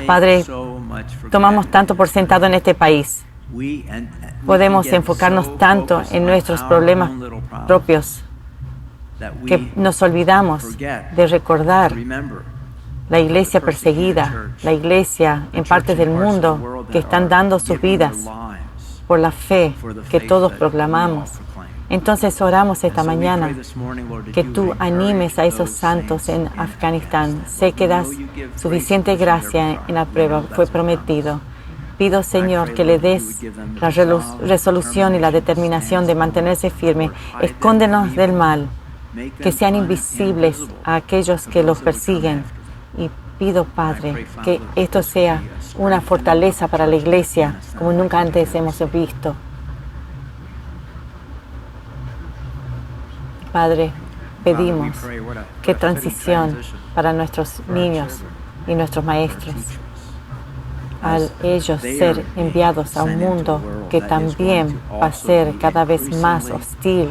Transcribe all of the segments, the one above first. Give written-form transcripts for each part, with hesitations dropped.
Padre, tomamos tanto por sentado en este país. Podemos enfocarnos tanto en nuestros problemas propios que nos olvidamos de recordar la iglesia perseguida, la iglesia en partes del mundo que están dando sus vidas por la fe que todos proclamamos. Entonces oramos esta mañana que tú animes a esos santos en Afganistán. Sé que das suficiente gracia en la prueba, fue prometido. Pido, Señor, que le des la resolución y la determinación de mantenerse firme. Escóndenos del mal, que sean invisibles a aquellos que los persiguen. Y pido, Padre, que esto sea una fortaleza para la iglesia como nunca antes hemos visto. Padre, pedimos que transición para nuestros niños y nuestros maestros, al ellos ser enviados a un mundo que también va a ser cada vez más hostil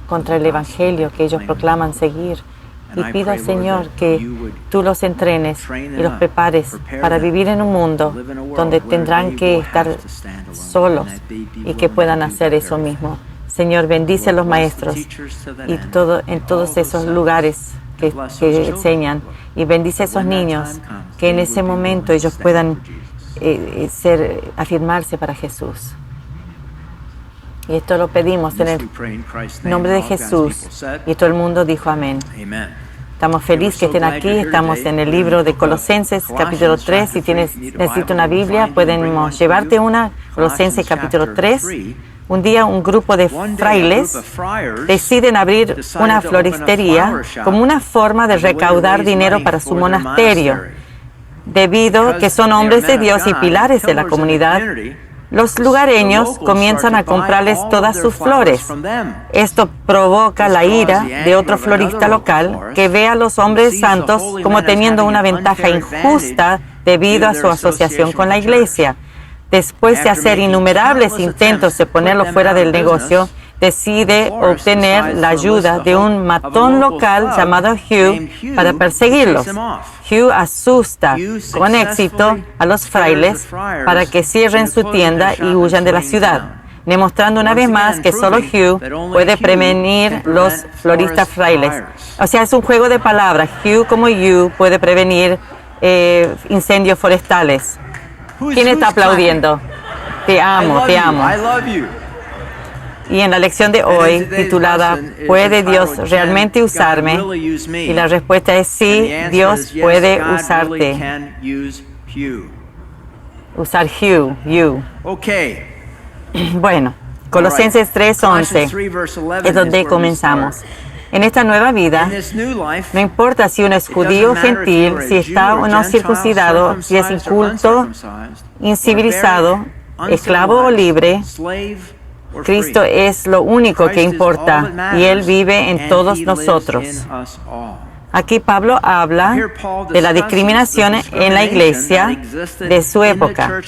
contra el Evangelio que ellos proclaman seguir. Y pido, Señor, que tú los entrenes y los prepares para vivir en un mundo donde tendrán que estar solos y que puedan hacer eso mismo. Señor, bendice a los maestros y en todos esos lugares que enseñan. Y bendice a esos niños que en ese momento ellos puedan afirmarse para Jesús. Y esto lo pedimos en el nombre de Jesús. Y todo el mundo dijo amén. Estamos felices que estén aquí. Estamos en el libro de Colosenses, capítulo 3. Si necesitas una Biblia, podemos llevarte una. Colosenses, capítulo 3. Un día un grupo de frailes deciden abrir una floristería como una forma de recaudar dinero para su monasterio. Debido a que son hombres de Dios y pilares de la comunidad, los lugareños comienzan a comprarles todas sus flores. Esto provoca la ira de otro florista local que ve a los hombres santos como teniendo una ventaja injusta debido a su asociación con la iglesia. Después de hacer innumerables intentos de ponerlo fuera del negocio, decide obtener la ayuda de un matón local llamado Hugh para perseguirlos. Hugh asusta con éxito a los frailes para que cierren su tienda y huyan de la ciudad, demostrando una vez más que solo Hugh puede prevenir los floristas frailes. O sea, es un juego de palabras. Hugh como you puede prevenir incendios forestales. ¿Quién está aplaudiendo? Te amo, te amo. Y en la lección de hoy, titulada ¿Puede Dios realmente usarme? Y la respuesta es sí, Dios puede usarte. Usar Hugh, you. Bueno, Colosenses 3:11 es donde comenzamos. En esta nueva vida, no importa si uno es judío o gentil, si está o no circuncidado, si es inculto, incivilizado, esclavo o libre, Cristo es lo único que importa y Él vive en todos nosotros. Aquí Pablo habla de la discriminación en la iglesia de su época.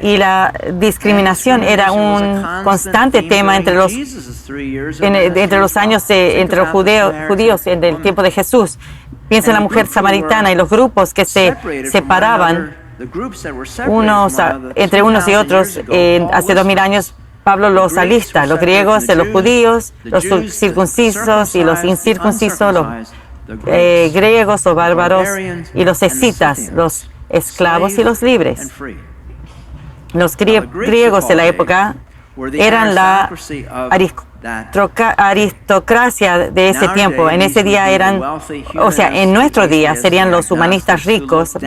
Y la discriminación era un constante tema entre los años, entre los judíos en el tiempo de Jesús. Piensa en la mujer samaritana y los grupos que se separaban entre unos y otros hace 2000 años. Pablo los alista, los griegos de los judíos, los circuncisos y los incircuncisos, los griegos o bárbaros y los escitas, los esclavos y los libres. Los griegos de la época eran la aristocracia de ese tiempo. En ese día en nuestro día serían los humanistas ricos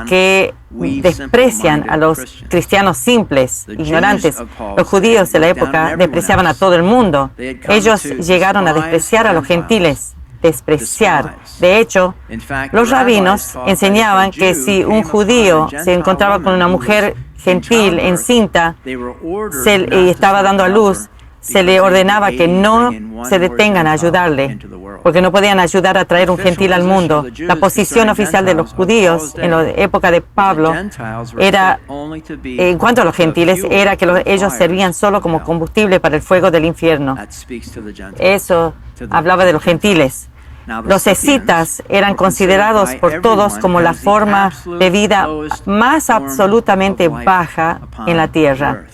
que desprecian a los cristianos simples, ignorantes. Los judíos de la época despreciaban a todo el mundo. Ellos llegaron a despreciar a los gentiles. Despreciar. De hecho, los rabinos enseñaban que si un judío se encontraba con una mujer gentil encinta y estaba dando a luz, se le ordenaba que no se detengan a ayudarle, porque no podían ayudar a traer un gentil al mundo. La posición oficial de los judíos en la época de Pablo era, en cuanto a los gentiles, era que ellos servían solo como combustible para el fuego del infierno. Eso hablaba de los gentiles. Los escitas eran considerados por todos como la forma de vida más absolutamente baja en la tierra.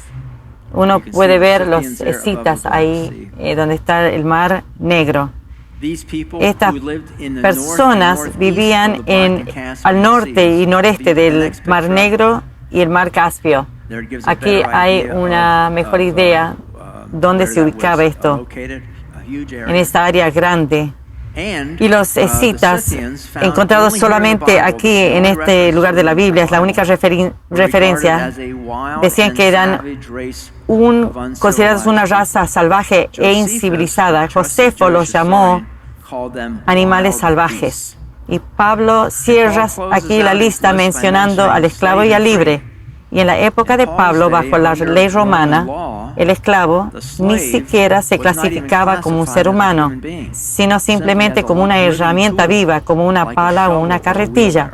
Uno puede ver los escitas ahí donde está el Mar Negro. Estas personas vivían al norte y noreste del Mar Negro y el Mar Caspio. Aquí hay una mejor idea dónde se ubicaba esto, en esta área grande. Y los escitas, encontrados solamente aquí en este lugar de la Biblia, es la única referencia, decían que eran considerados una raza salvaje e incivilizada. Josefo los llamó animales salvajes. Y Pablo cierra aquí la lista mencionando al esclavo y al libre. Y en la época de Pablo, bajo la ley romana, el esclavo ni siquiera se clasificaba como un ser humano, sino simplemente como una herramienta viva, como una pala o una carretilla.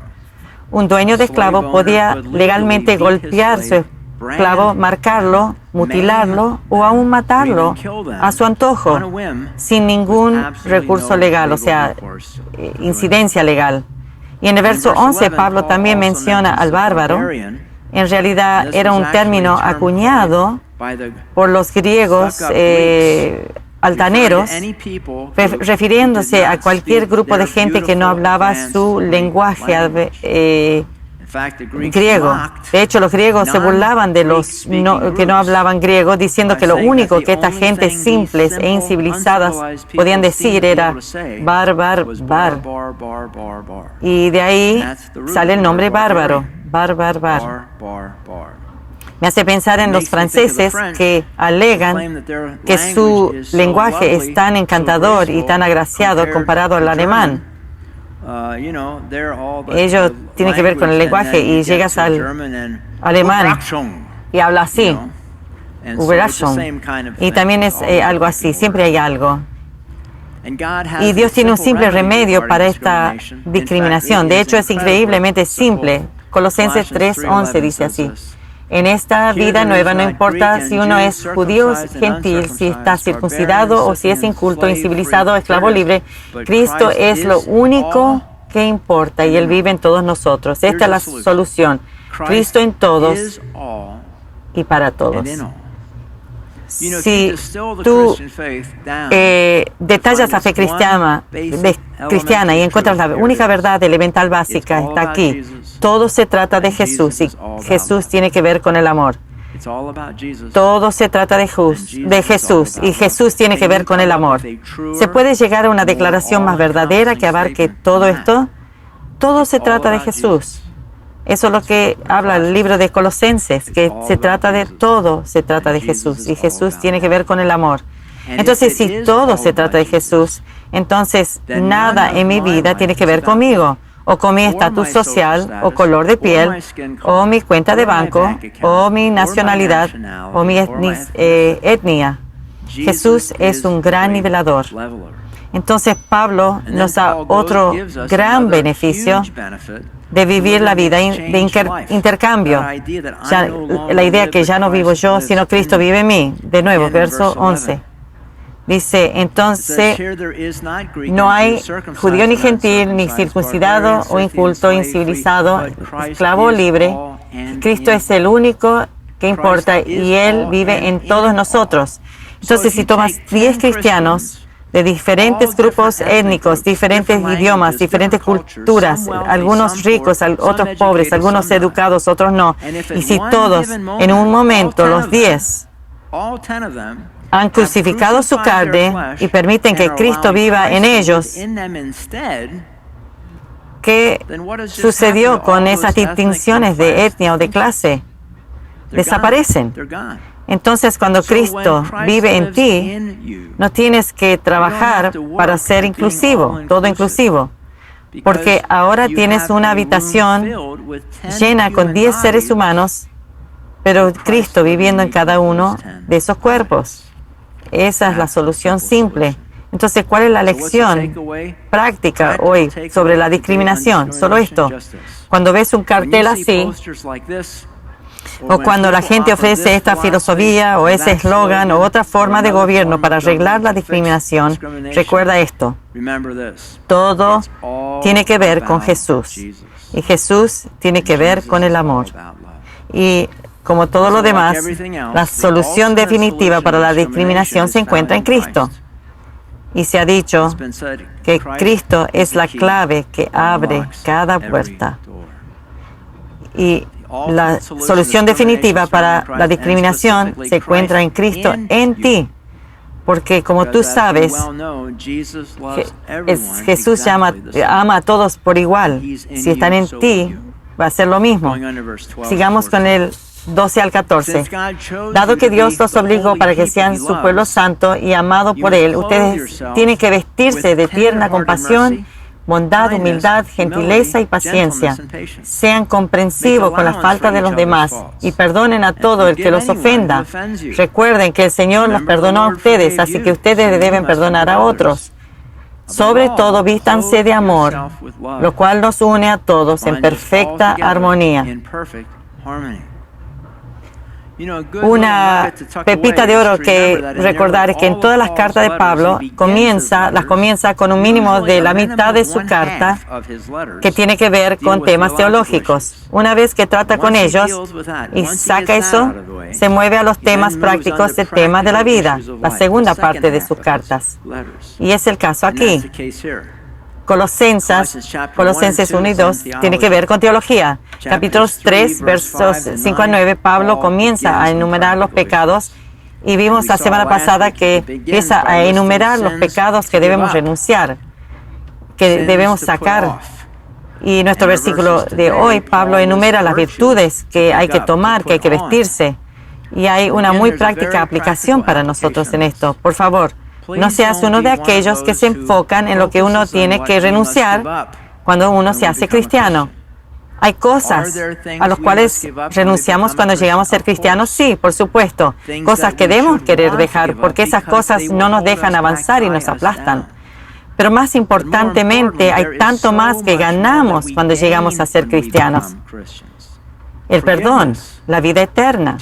Un dueño de esclavo podía legalmente golpear a su esclavo, marcarlo, mutilarlo o aún matarlo a su antojo, sin ningún recurso legal, o sea, incidencia legal. Y en el verso 11, Pablo también menciona al bárbaro. En realidad era un término acuñado por los griegos altaneros, refiriéndose a cualquier grupo de gente que no hablaba su lenguaje griego. De hecho, los griegos se burlaban de los que no hablaban griego, diciendo que lo único que estas gentes simples e incivilizadas podían decir era bar. Y de ahí sale el nombre bárbaro. Bar. Me hace pensar en los franceses que alegan que su lenguaje es tan encantador y tan agraciado comparado al alemán. Ellos tienen que ver con el lenguaje y llegas al alemán y habla así. Y también es algo así, siempre hay algo. Y Dios tiene un simple remedio para esta discriminación. De hecho, es increíblemente simple. Colosenses 3:11 dice así: en esta vida nueva no importa si uno es judío o gentil, si está circuncidado o si es inculto, incivilizado o esclavo libre, Cristo es lo único que importa y Él vive en todos nosotros. Esta es la solución. Cristo en todos y para todos. Si tú detallas la fe cristiana y encuentras la única verdad elemental básica, está aquí. Todo se trata de Jesús y Jesús tiene que ver con el amor. Todo se trata de Jesús y Jesús tiene que ver con el amor. ¿Se puede llegar a una declaración más verdadera que abarque todo esto? Todo se trata de Jesús. Eso es lo que habla el libro de Colosenses, que se trata de todo, se trata de Jesús y Jesús tiene que ver con el amor. Entonces, si todo se trata de Jesús, entonces nada en mi vida tiene que ver conmigo, o con mi estatus social, o color de piel, o mi cuenta de banco, o mi nacionalidad, o mi etnia. Jesús es un gran nivelador. Entonces, Pablo nos da otro gran beneficio de vivir la vida de intercambio. La idea que ya no vivo yo, sino Cristo vive en mí. De nuevo, verso 11. Dice, entonces, no hay judío ni gentil, ni circuncidado o inculto, incivilizado, esclavo o libre. Cristo es el único que importa y Él vive en todos nosotros. Entonces, si tomas 10 cristianos de diferentes grupos étnicos, diferentes idiomas, diferentes culturas, algunos ricos, otros pobres, algunos educados, otros no, y si todos en un momento, los 10, han crucificado su carne y permiten que Cristo viva en ellos, ¿qué sucedió con esas distinciones de etnia o de clase? Desaparecen. Entonces, cuando Cristo vive en ti, no tienes que trabajar para ser inclusivo, todo inclusivo, porque ahora tienes una habitación llena con 10 seres humanos, pero Cristo viviendo en cada uno de esos cuerpos. Esa es la solución simple. Entonces, ¿cuál es la lección práctica hoy sobre la discriminación? Solo esto. Cuando ves un cartel así, O cuando la gente ofrece esta filosofía o ese eslogan o otra forma de gobierno para arreglar la discriminación, recuerda esto. Todo tiene que ver con Jesús. Y Jesús tiene que ver con el amor. Y como todo lo demás, la solución definitiva para la discriminación se encuentra en Cristo. Y se ha dicho que Cristo es la clave que abre cada puerta. Y la solución definitiva para la discriminación se encuentra en Cristo, en ti. Porque como tú sabes, Jesús ama a todos por igual. Si están en ti, va a ser lo mismo. Sigamos con el 12 al 14. Dado que Dios los obligó para que sean su pueblo santo y amado por Él, ustedes tienen que vestirse de tierna compasión, bondad, humildad, gentileza y paciencia. Sean comprensivos con las faltas de los demás y perdonen a todo el que los ofenda. Recuerden que el Señor los perdonó a ustedes, así que ustedes deben perdonar a otros. Sobre todo, vístanse de amor, lo cual nos une a todos en perfecta armonía. Una pepita de oro que recordar es que en todas las cartas de Pablo las comienza con un mínimo de la mitad de su carta que tiene que ver con temas teológicos. Una vez que trata con ellos y saca eso, se mueve a los temas prácticos de temas de la vida, la segunda parte de sus cartas. Y es el caso aquí. Colosenses 1 y 2 tiene que ver con teología. Capítulos 3, versos 5 a 9, Pablo comienza a enumerar los pecados y vimos la semana pasada que empieza a enumerar los pecados que debemos renunciar, que debemos sacar. Y nuestro versículo de hoy, Pablo enumera las virtudes que hay que tomar, que hay que vestirse. Y hay una muy práctica aplicación para nosotros en esto. Por favor, no seas uno de aquellos que se enfocan en lo que uno tiene que renunciar cuando uno se hace cristiano. ¿Hay cosas a las cuales renunciamos cuando llegamos a ser cristianos? Sí, por supuesto. Cosas que debemos querer dejar porque esas cosas no nos dejan avanzar y nos aplastan. Pero más importantemente, hay tanto más que ganamos cuando llegamos a ser cristianos. El perdón, la vida eterna.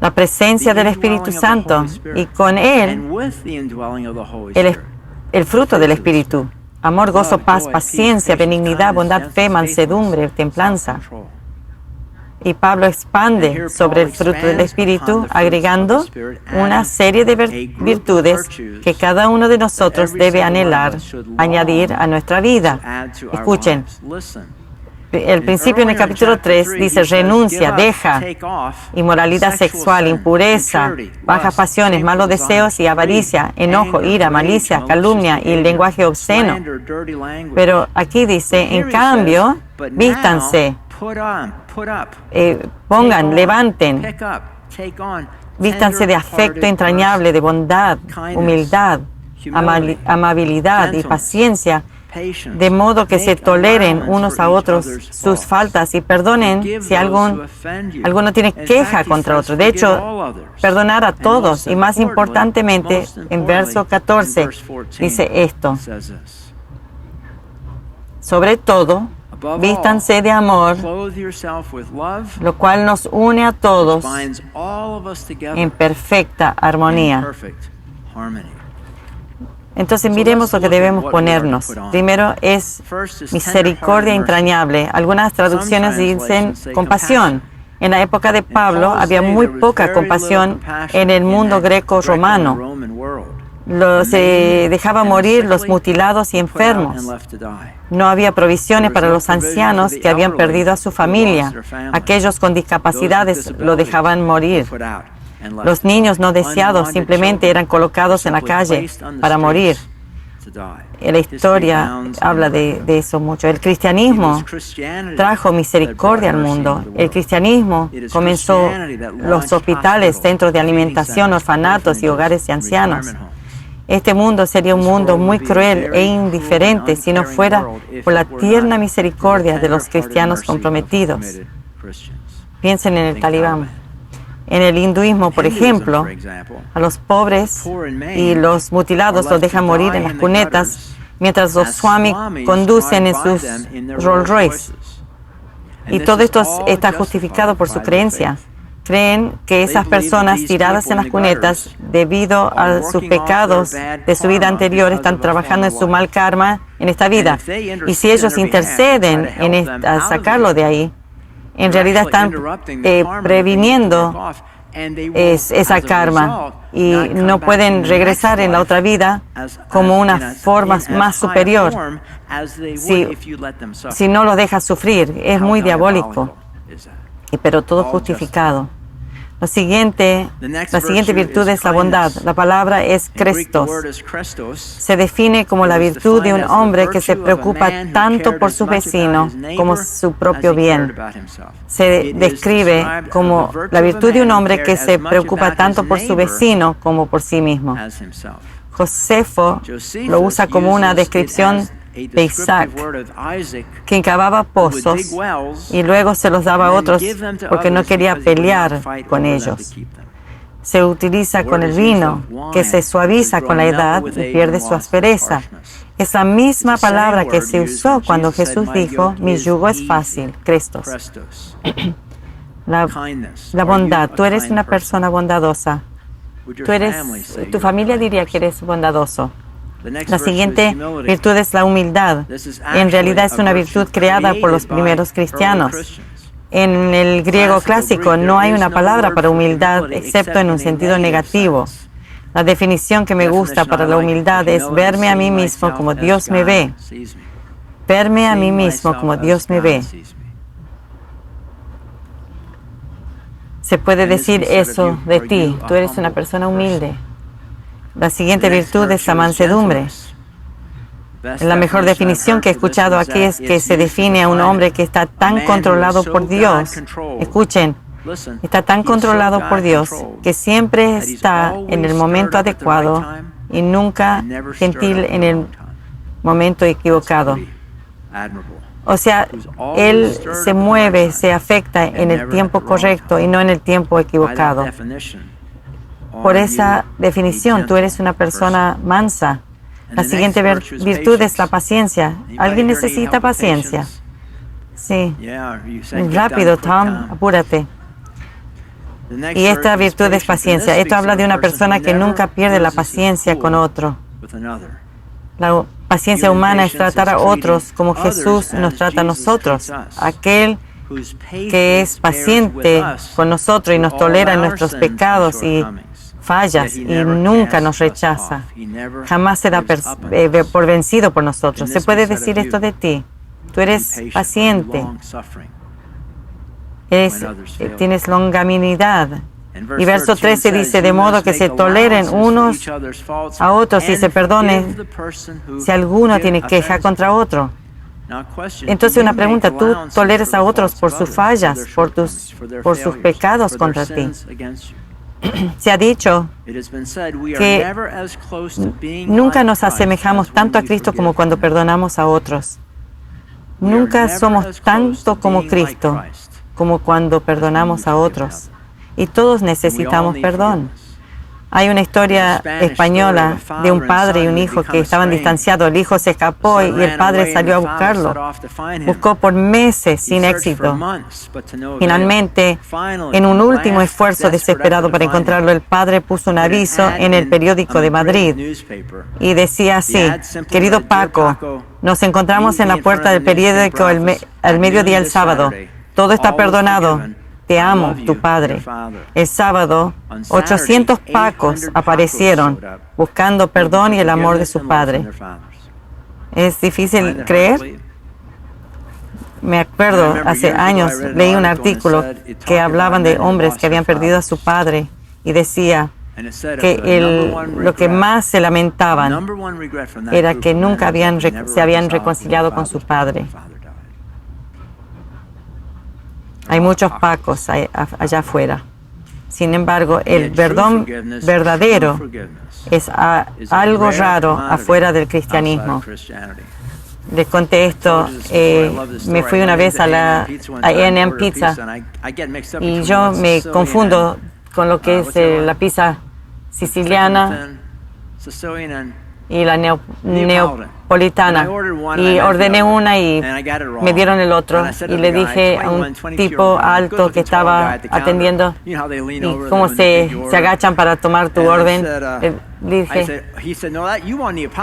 La presencia del Espíritu Santo y con Él el fruto del Espíritu: amor, gozo, paz, paciencia, benignidad, bondad, fe, mansedumbre, templanza. Y Pablo expande sobre el fruto del Espíritu, agregando una serie de virtudes que cada uno de nosotros debe anhelar, añadir a nuestra vida. Escuchen. El principio en el capítulo 3 dice: renuncia, deja inmoralidad sexual, impureza, bajas pasiones, malos deseos y avaricia, enojo, ira, malicia, calumnia y lenguaje obsceno. Pero aquí dice, en cambio, vístanse, levanten, vístanse de afecto entrañable, de bondad, humildad, amabilidad y paciencia, de modo que se toleren unos a otros sus faltas y perdonen si alguno tiene queja contra otro. De hecho, perdonar a todos. Y más importantemente, en verso 14 dice esto: sobre todo, vístanse de amor, lo cual nos une a todos en perfecta armonía. Entonces miremos lo que debemos ponernos. Primero es misericordia entrañable. Algunas traducciones dicen compasión. En la época de Pablo había muy poca compasión en el mundo greco-romano. Se dejaba morir los mutilados y enfermos. No había provisiones para los ancianos que habían perdido a su familia. Aquellos con discapacidades lo dejaban morir. Los niños no deseados simplemente eran colocados en la calle para morir. La historia habla de eso mucho. El cristianismo trajo misericordia al mundo. El cristianismo comenzó los hospitales, centros de alimentación, orfanatos y hogares de ancianos. Este mundo sería un mundo muy cruel e indiferente si no fuera por la tierna misericordia de los cristianos comprometidos. Piensen en el Talibán. En el hinduismo, por ejemplo, a los pobres y los mutilados los dejan morir en las cunetas mientras los Swami conducen en sus Rolls Royce. Y todo esto está justificado por su creencia. Creen que esas personas tiradas en las cunetas debido a sus pecados de su vida anterior están trabajando en su mal karma en esta vida. Y si ellos interceden en sacarlo de ahí, en realidad están previniendo esa karma y no pueden regresar en la otra vida como una forma más superior si no los dejas sufrir. Es muy diabólico, pero todo justificado. La siguiente virtud es la bondad. La palabra es Christos. Se define como la virtud de un hombre que se preocupa tanto por su vecino como su propio bien. Se describe como la virtud de un hombre que se preocupa tanto por su vecino como por sí mismo. Josefo lo usa como una descripción de Isaac, quien cavaba pozos y luego se los daba a otros porque no quería pelear con ellos. Se utiliza con el vino, que se suaviza con la edad y pierde su aspereza. Es la misma palabra que se usó cuando Jesús dijo, mi yugo es fácil, Christos. La bondad, tú eres una persona bondadosa. Tu familia diría que eres bondadoso. La siguiente virtud es la humildad. En realidad es una virtud creada por los primeros cristianos. En el griego clásico no hay una palabra para humildad excepto en un sentido negativo. La definición que me gusta para la humildad es verme a mí mismo como Dios me ve. Verme a mí mismo como Dios me ve. Se puede decir eso de ti. Tú eres una persona humilde. La siguiente virtud es la mansedumbre. La mejor definición que he escuchado aquí es que se define a un hombre que está tan controlado por Dios. Escuchen, está tan controlado por Dios que siempre está en el momento adecuado y nunca gentil en el momento equivocado. O sea, él se mueve, se afecta en el tiempo correcto y no en el tiempo equivocado. Por esa definición, tú eres una persona mansa. La siguiente virtud es la paciencia. ¿Alguien necesita paciencia? Sí. Rápido, Tom, apúrate. Y esta virtud es paciencia. Esto habla de una persona que nunca pierde la paciencia con otro. La paciencia humana es tratar a otros como Jesús nos trata a nosotros. Aquel que es paciente con nosotros y nos tolera nuestros pecados y fallas y nunca nos rechaza. Jamás se da por vencido por nosotros. ¿Se puede decir esto de ti? Tú eres paciente. Tienes longanimidad. Y verso 13 dice, de modo que se toleren unos a otros y se perdonen si alguno tiene queja contra otro. Entonces una pregunta, ¿tú toleras a otros por sus fallas, por sus pecados contra ti? Se ha dicho que nunca nos asemejamos tanto a Cristo como cuando perdonamos a otros. Nunca somos tanto como Cristo como cuando perdonamos a otros. Y todos necesitamos perdón. Hay una historia española de un padre y un hijo que estaban distanciados. El hijo se escapó y el padre salió a buscarlo. Buscó por meses sin éxito. Finalmente, en un último esfuerzo desesperado para encontrarlo, el padre puso un aviso en el periódico de Madrid y decía así, querido Paco, nos encontramos en la puerta del periódico al mediodía el sábado. Todo está perdonado. Te amo, tu padre. El sábado, 800 Pacos aparecieron buscando perdón y el amor de su padre. ¿Es difícil creer? Me acuerdo, hace años leí un artículo que hablaban de hombres que habían perdido a su padre y decía que lo que más se lamentaban era que nunca se habían reconciliado con su padre. Hay muchos Pacos allá afuera. Sin embargo, el perdón verdadero es algo raro afuera del cristianismo. Les conté esto, me fui una vez a A&M Pizza y yo me confundo con lo que es la pizza siciliana y la neapolitana, y ordené una y me dieron el otro, y le dije a un tipo alto que estaba atendiendo y cómo se agachan para tomar tu orden, le dije,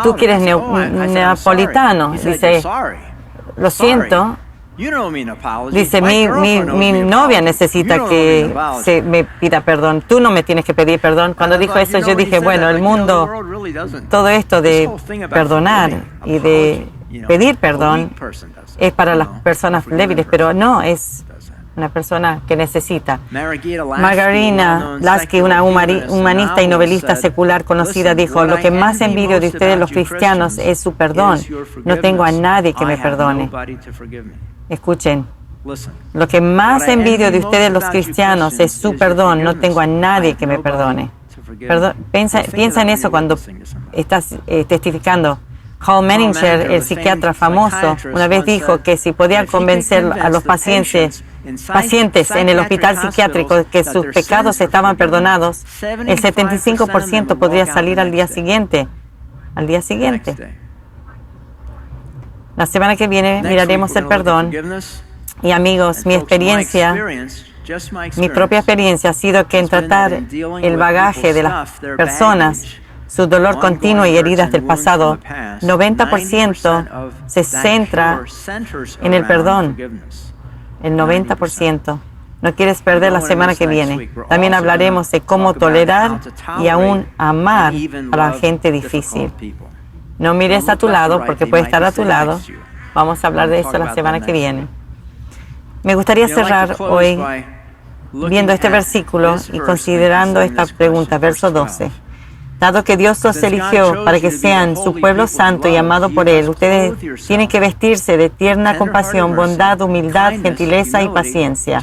tú quieres neapolitano. Dice, lo siento. Dice, mi novia necesita que se me pida perdón. Tú no me tienes que pedir perdón. Cuando dijo eso, yo dije, bueno, el mundo, todo esto de perdonar y de pedir perdón es para las personas débiles, pero no es una persona que necesita. Margarita Lasky, una humanista y novelista secular conocida, dijo, lo que más envidio de ustedes los cristianos es su perdón. No tengo a nadie que me perdone. Escuchen, lo que más envidio de ustedes los cristianos es su perdón. No tengo a nadie que me perdone. Piensa en eso cuando estás testificando. Hal Menninger, el psiquiatra famoso, una vez dijo que si podía convencer a los pacientes en el hospital psiquiátrico que sus pecados estaban perdonados, el 75% podría salir al día siguiente. La semana que viene miraremos el perdón. Y amigos, mi propia experiencia ha sido que en tratar el bagaje de las personas, su dolor continuo y heridas del pasado, 90% se centra en el perdón. El 90%. No quieres perder la semana que viene. También hablaremos de cómo tolerar y aún amar a la gente difícil. No mires a tu lado porque puede estar a tu lado. Vamos a hablar de eso la semana que viene. Me gustaría cerrar hoy viendo este versículo y considerando esta pregunta, verso 12. Dado que Dios los eligió para que sean su pueblo santo y amado por Él, ustedes tienen que vestirse de tierna compasión, bondad, humildad, gentileza y paciencia.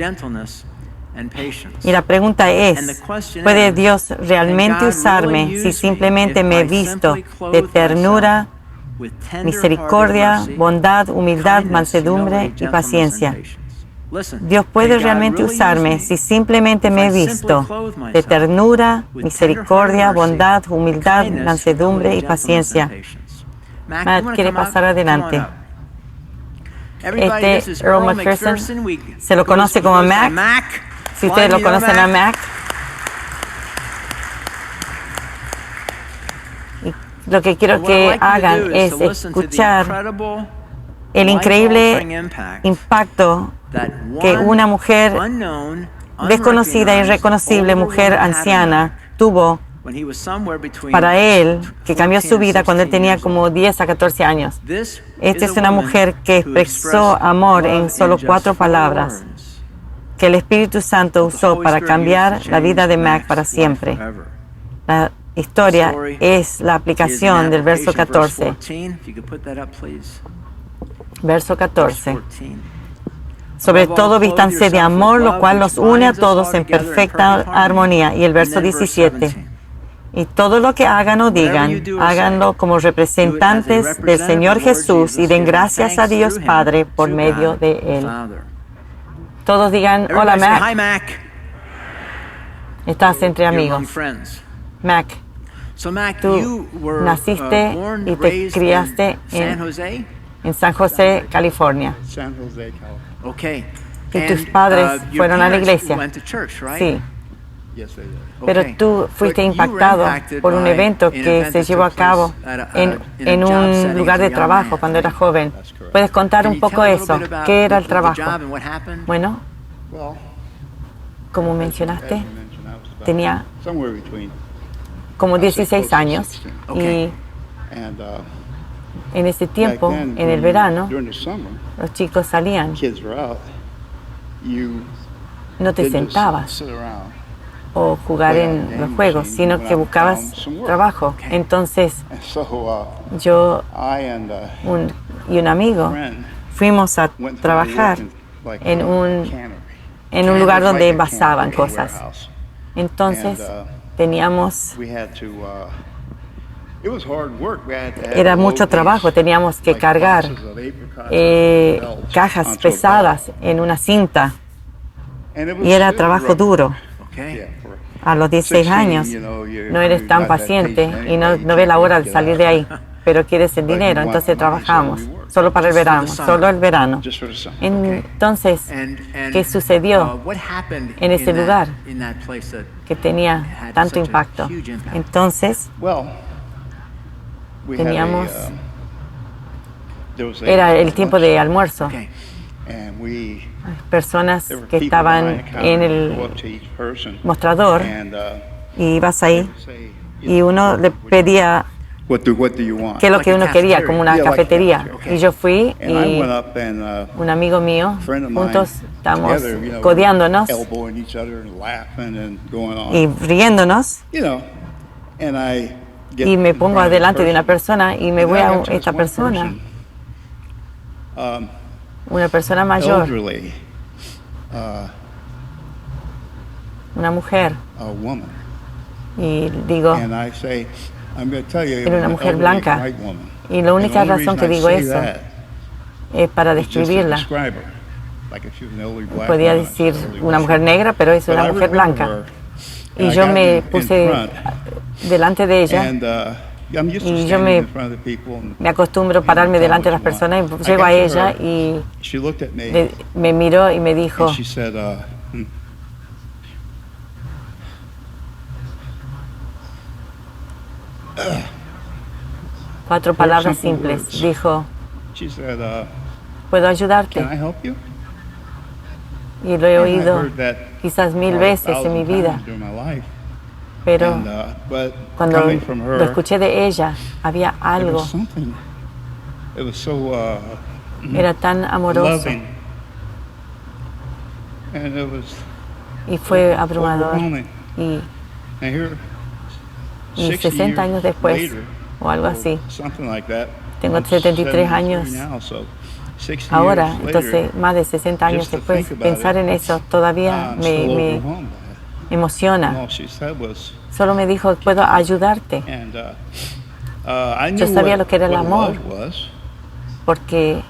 Y la pregunta es, ¿puede Dios realmente usarme si simplemente me visto de ternura, misericordia, bondad, humildad, mansedumbre y paciencia? Dios puede realmente usarme si simplemente me visto de ternura, misericordia, bondad, humildad, mansedumbre y paciencia. Matt quiere pasar adelante. Earl McPherson se lo conoce como Mac. Si ustedes lo conocen a Mac. Y lo que quiero que hagan es escuchar el increíble impacto que una mujer desconocida e irreconocible, mujer anciana, tuvo para él, que cambió su vida cuando él tenía como 10 a 14 años. Esta es una mujer que expresó amor en solo 4 palabras, que el Espíritu Santo usó para cambiar la vida de Mac para siempre. La historia es la aplicación del verso 14. Verso 14. Sobre todo vístanse de amor, lo cual nos une a todos en perfecta armonía. Y el verso 17. Y todo lo que hagan o digan, háganlo como representantes del Señor Jesús y den gracias a Dios Padre por medio de Él. Todos digan, hola Mac. Estás entre amigos. Mac, tú naciste y te criaste en San José, California. Y tus padres fueron a la iglesia. Sí. Pero tú fuiste impactado por un evento que se llevó a cabo en un lugar de trabajo cuando eras joven. ¿Puedes contar un poco eso? ¿Qué era el trabajo? Bueno, como mencionaste, tenía como 16 años y en ese tiempo, en el verano, los chicos salían. No te sentabas o jugar en los juegos, sino que buscabas trabajo. Entonces, yo y un amigo fuimos a trabajar en un lugar donde envasaban cosas. Entonces, teníamos... Era mucho trabajo, teníamos que cargar cajas pesadas en una cinta y era trabajo duro. a los 16 años no eres tan paciente y no ves la hora de salir de ahí, pero quieres el dinero, entonces trabajamos solo para el verano, solo el verano. Entonces, ¿qué sucedió en ese lugar que tenía tanto impacto? Entonces, teníamos, era el tiempo de almuerzo. Personas que estaban en el mostrador y ibas ahí y uno le pedía qué es lo que uno quería, como una cafetería. Y yo fui y un amigo mío, juntos estamos codeándonos y riéndonos. Y me pongo adelante de una persona y me voy a esta persona, una persona mayor, una mujer, y digo, era una mujer blanca, y la única razón que digo eso es para describirla. Podía decir una mujer negra, pero es una mujer blanca. Y yo me puse delante de ella y yo me acostumbro a pararme delante de las personas y llego a ella y me miró y me dijo, cuatro palabras simples. Dijo, ¿puedo ayudarte? Y lo he oído quizás 1000 veces en mi vida. Pero cuando lo escuché de ella, había algo. Era tan amoroso. Y fue abrumador. Y 60 años después, o algo así, tengo 73 años ahora, entonces más de 60 años después, pensar en eso todavía me emociona. Solo me dijo, ¿puedo ayudarte? Yo sabía lo que era el amor, porque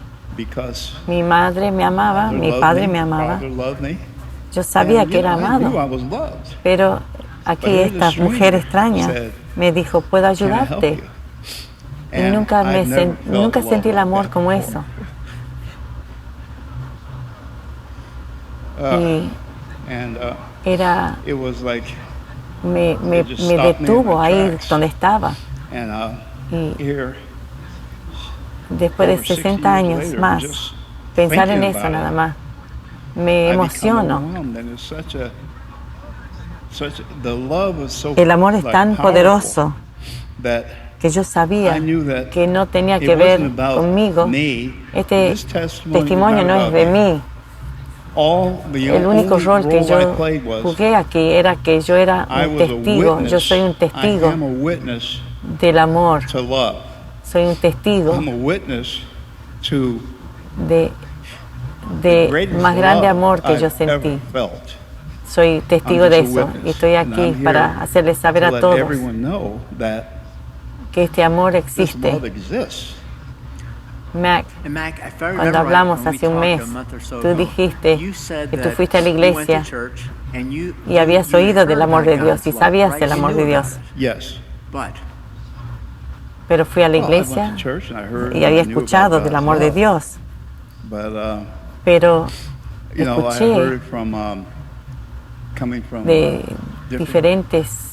mi madre me amaba, mi padre me amaba. Yo sabía que era amado, pero aquí esta mujer extraña me dijo, ¿puedo ayudarte? Y nunca sentí el amor como eso. Y era, me detuvo ahí donde estaba. Y después de 60 años más, pensar en eso nada más, me emociono. El amor es tan poderoso que yo sabía que no tenía que ver conmigo. Este testimonio no es de mí. El único rol que yo jugué aquí era que yo era un testigo. Yo soy un testigo del amor. Soy un testigo de más grande amor que yo sentí. Soy testigo de eso y estoy aquí para hacerles saber a todos que este amor existe. Mac, cuando hablamos hace un mes, tú dijiste que tú fuiste a la iglesia y habías oído del amor de Dios y sabías del amor de Dios. Pero fui a la iglesia y había escuchado del amor de Dios. Pero escuché de diferentes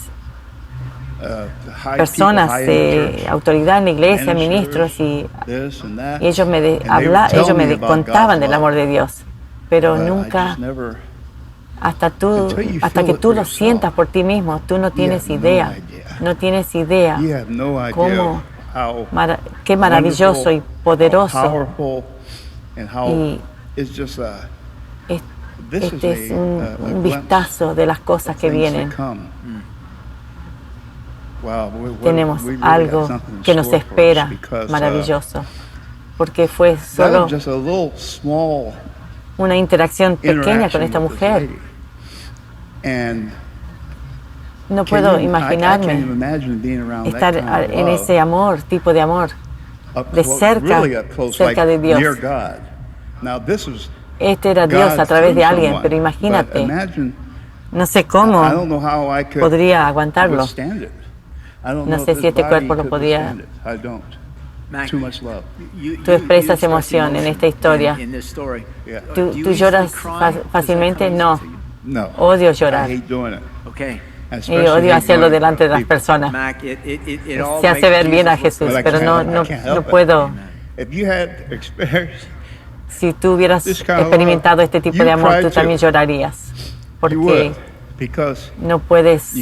personas de autoridad en la iglesia, ministros, y ellos me contaban del amor de Dios, pero nunca, hasta que tú lo sientas por ti mismo, tú no tienes idea, qué maravilloso y poderoso. Y este es un vistazo de las cosas que vienen. Tenemos algo que nos espera maravilloso, porque fue solo una interacción pequeña con esta mujer. No puedo imaginarme estar en ese amor, tipo de amor, de cerca de Dios. Este era Dios a través de alguien, pero imagínate No sé cómo podría aguantarlo. No sé si este cuerpo lo podía. Tú expresas emoción en esta historia. ¿Tú lloras fácilmente? No. Odio llorar. Y odio hacerlo delante de las personas. Se hace ver bien a Jesús, pero no puedo. Si tú hubieras experimentado este tipo de amor, tú también llorarías. Porque no puedes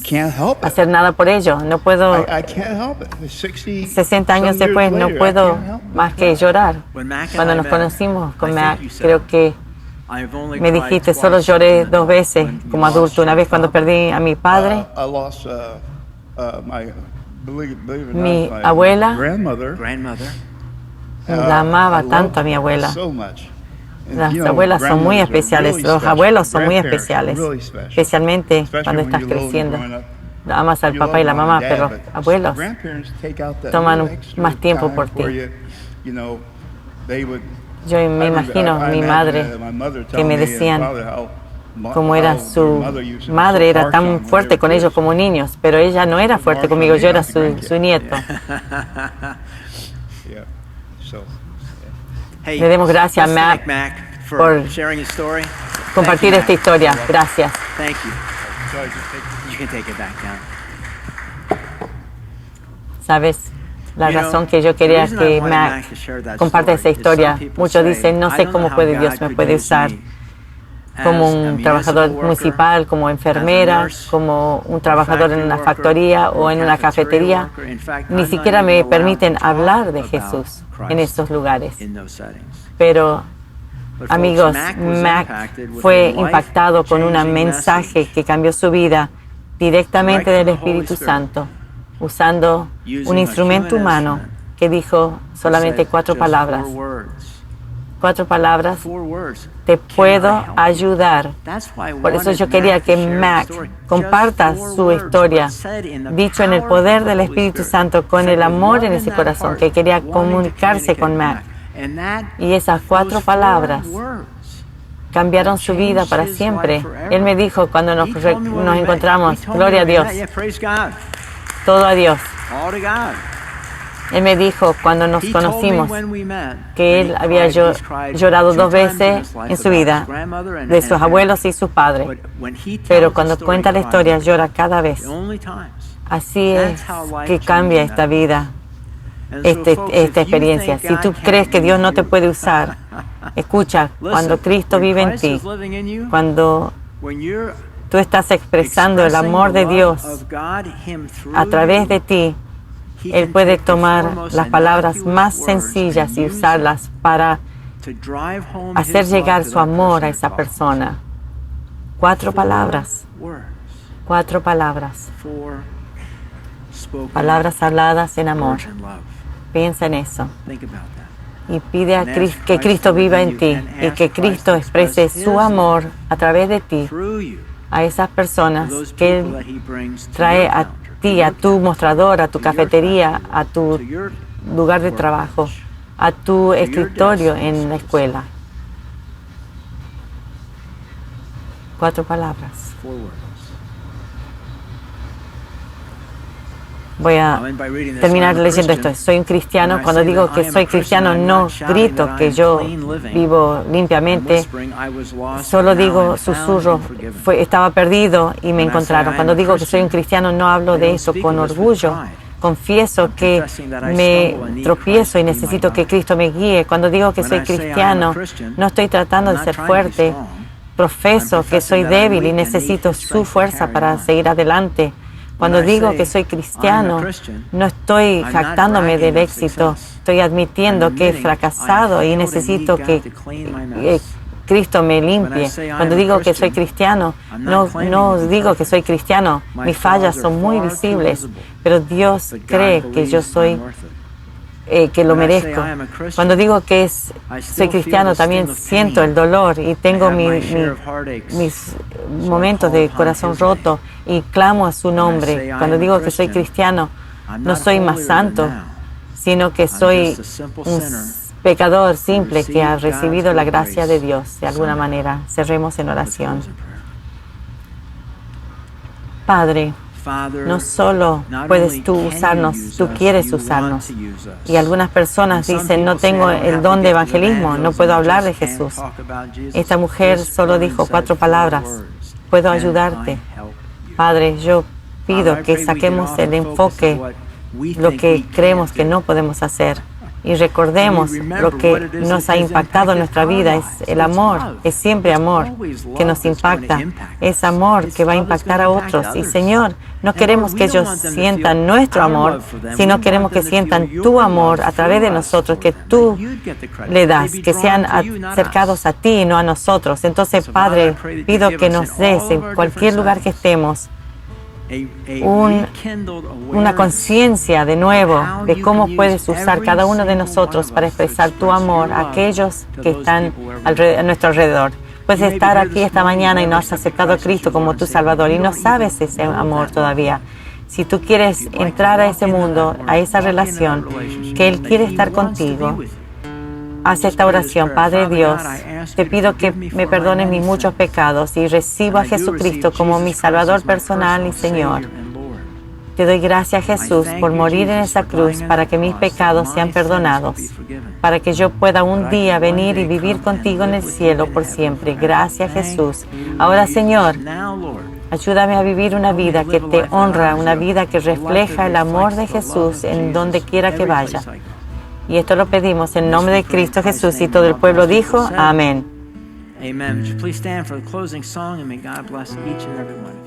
hacer nada por ello. No puedo. 60 años después, no puedo más que llorar. Cuando nos conocimos con Mac, creo que me dijiste, solo lloré 2 veces como adulto. Una vez cuando perdí a mi padre, mi abuela, la amaba tanto a mi abuela. Las abuelas son muy especiales, los abuelos son muy especiales, especialmente cuando estás creciendo. Amas al papá y la mamá, pero abuelos toman más tiempo por ti. Yo me imagino mi madre que me decían cómo era su madre, era tan fuerte con ellos como niños, pero ella no era fuerte conmigo, yo era su nieto. Le demos gracias a Mac por compartir esta historia. Gracias. ¿Sabes? La razón que yo quería que Mac comparta esa historia. Muchos dicen, no sé cómo Dios me puede usar como un trabajador municipal, como enfermera, como un trabajador en una factoría o en una cafetería. Ni siquiera me permiten hablar de Jesús en estos lugares. Pero, amigos, Mac fue impactado con un mensaje que cambió su vida directamente del Espíritu Santo, usando un instrumento humano que dijo solamente 4 palabras. 4 palabras, te puedo ayudar. Por eso yo quería que Mac comparta su historia, dicho en el poder del Espíritu Santo, con el amor en ese corazón, que quería comunicarse con Mac. Y esas 4 palabras cambiaron su vida para siempre. Él me dijo cuando nos encontramos, gloria a Dios, todo a Dios. Él me dijo cuando nos conocimos que él había llorado 2 veces en su vida, de sus abuelos y sus padres. Pero cuando cuenta la historia, llora cada vez. Así es que cambia esta vida, esta experiencia. Si tú crees que Dios no te puede usar, escucha, cuando Cristo vive en ti, cuando tú estás expresando el amor de Dios a través de ti, Él puede tomar las palabras más sencillas y usarlas para hacer llegar su amor a esa persona. 4 palabras. 4 palabras. Palabras habladas en amor. Piensa en eso. Y pide a que Cristo viva en ti y que Cristo exprese su amor a través de ti a esas personas que Él trae a ti, a tu mostrador, a tu cafetería, a tu lugar de trabajo, a tu escritorio en la escuela. 4 palabras. Voy a terminar leyendo esto. Soy un cristiano. Cuando digo que soy cristiano, no grito que yo vivo limpiamente. Solo digo susurro. Estaba perdido y me encontraron. Cuando digo que soy un cristiano, no hablo de eso con orgullo. Confieso que me tropiezo y necesito que Cristo me guíe. Cuando digo que soy cristiano, no estoy tratando de ser fuerte. Profeso que soy débil y necesito su fuerza para seguir adelante. Cuando digo que soy cristiano, no estoy jactándome del éxito, estoy admitiendo que he fracasado y necesito que Cristo me limpie. Cuando digo que soy cristiano, no digo que soy cristiano, mis fallas son muy visibles, pero Dios cree que yo soy, que lo merezco. Cuando digo que soy cristiano, también siento el dolor y tengo mis momentos de corazón roto y clamo a su nombre. Cuando digo que soy cristiano, no soy más santo, sino que soy un pecador simple que ha recibido la gracia de Dios de alguna manera. Cerremos en oración. Padre, no solo puedes tú usarnos, tú quieres usarnos. Y algunas personas dicen, no tengo el don de evangelismo, no puedo hablar de Jesús. Esta mujer solo dijo 4 palabras, puedo ayudarte. Padre, yo pido que saquemos el enfoque, lo que creemos que no podemos hacer. Y recordemos lo que nos ha impactado en nuestra vida. Es el amor, es siempre amor que nos impacta. Es amor que va a impactar a otros. Y Señor, no queremos que ellos sientan nuestro amor, sino queremos que sientan tu amor a través de nosotros, que tú le das, que sean acercados a ti y no a nosotros. Entonces, Padre, pido que nos des en cualquier lugar que estemos una conciencia de nuevo de cómo puedes usar cada uno de nosotros para expresar tu amor a aquellos que están a nuestro alrededor. Puedes estar aquí esta mañana y no has aceptado a Cristo como tu Salvador y no sabes ese amor todavía. Si tú quieres entrar a ese mundo, a esa relación, que Él quiere estar contigo, haz esta oración. Padre Dios, te pido que me perdones mis muchos pecados y recibo a Jesucristo como mi Salvador personal y Señor. Te doy gracias, Jesús, por morir en esa cruz para que mis pecados sean perdonados, para que yo pueda un día venir y vivir contigo en el cielo por siempre. Gracias, Jesús. Ahora, Señor, ayúdame a vivir una vida que te honra, una vida que refleja el amor de Jesús en donde quiera que vaya. Y esto lo pedimos en nombre de Cristo Jesús, y todo el pueblo dijo, amén. Amen. Would you please stand for the closing song, and may God bless each and every one.